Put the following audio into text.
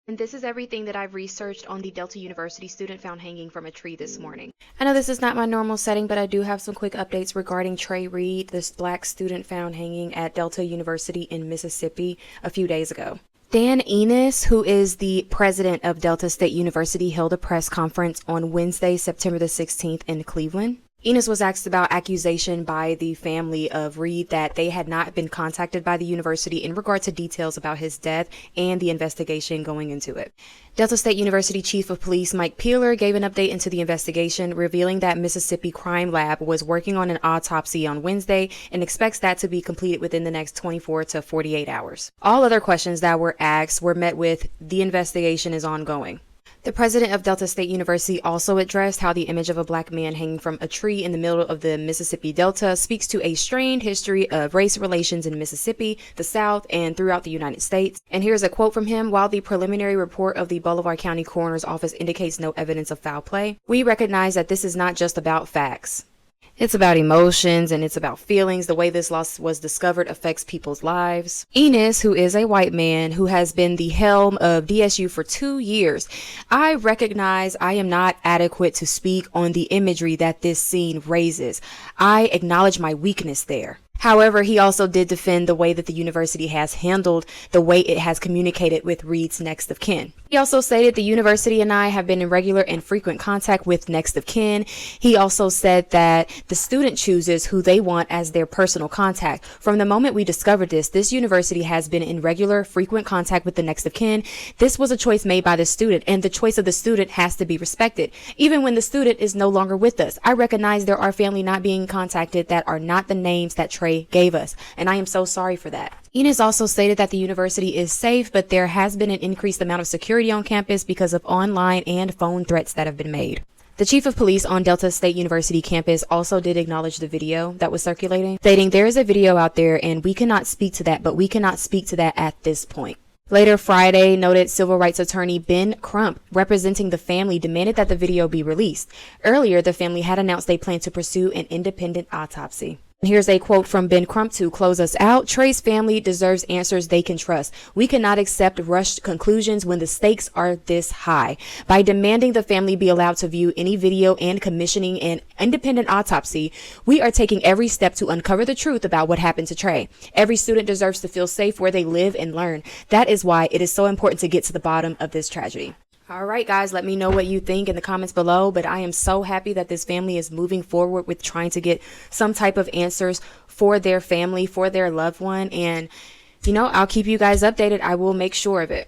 And this is everything that I've researched on the Delta University student found hanging from a tree this morning. I know this is not my normal setting, but I do have some quick updates regarding Trey Reed, this black student found hanging at Delta University in Mississippi a few days ago. Dan Enos, who is the president of Delta State University, held a press conference on Wednesday, September the 16th in Cleveland. Enos was asked about accusation by the family of Reed that they had not been contacted by the university in regard to details about his death and the investigation going into it. Delta State University Chief of Police Mike Peeler gave an update into the investigation, revealing that Mississippi Crime Lab was working on an autopsy on Wednesday and expects that to be completed within the next 24 to 48 hours. All other questions that were asked were met with, "The investigation is ongoing." The president of Delta State University also addressed how the image of a black man hanging from a tree in the middle of the Mississippi Delta speaks to a strained history of race relations in Mississippi, the South, and throughout the United States. And here's a quote from him: "While the preliminary report of the Bolivar County Coroner's Office indicates no evidence of foul play, we recognize that this is not just about facts. It's about emotions and it's about feelings. The way this loss was discovered affects people's lives." Enos, who is a white man who has been the helm of DSU for 2 years, "I recognize I am not adequate to speak on the imagery that this scene raises. I acknowledge my weakness there." However, he also did defend the way that the university has handled the way it has communicated with Reed's next of kin. He also stated, "The university and I have been in regular and frequent contact with next of kin." He also said that the student chooses who they want as their personal contact. "From the moment we discovered this university has been in regular, frequent contact with the next of kin. This was a choice made by the student, and the choice of the student has to be respected. Even when the student is no longer with us, I recognize there are family not being contacted that are not the names that Trey gave us, and I am so sorry for that." Enos also stated that the university is safe, but there has been an increased amount of security on campus because of online and phone threats that have been made. The chief of police on Delta State University campus also did acknowledge the video that was circulating, stating, "There is a video out there and we cannot speak to that, but we cannot speak to that at this point." Later Friday, noted civil rights attorney Ben Crump, representing the family, demanded that the video be released. Earlier, the family had announced they plan to pursue an independent autopsy. Here's a quote from Ben Crump to close us out. "Trey's family deserves answers they can trust. We cannot accept rushed conclusions when the stakes are this high. By demanding the family be allowed to view any video and commissioning an independent autopsy, we are taking every step to uncover the truth about what happened to Trey. Every student deserves to feel safe where they live and learn. That is why it is so important to get to the bottom of this tragedy." All right, guys, let me know what you think in the comments below, but I am so happy that this family is moving forward with trying to get some type of answers for their family, for their loved one, and, I'll keep you guys updated. I will make sure of it.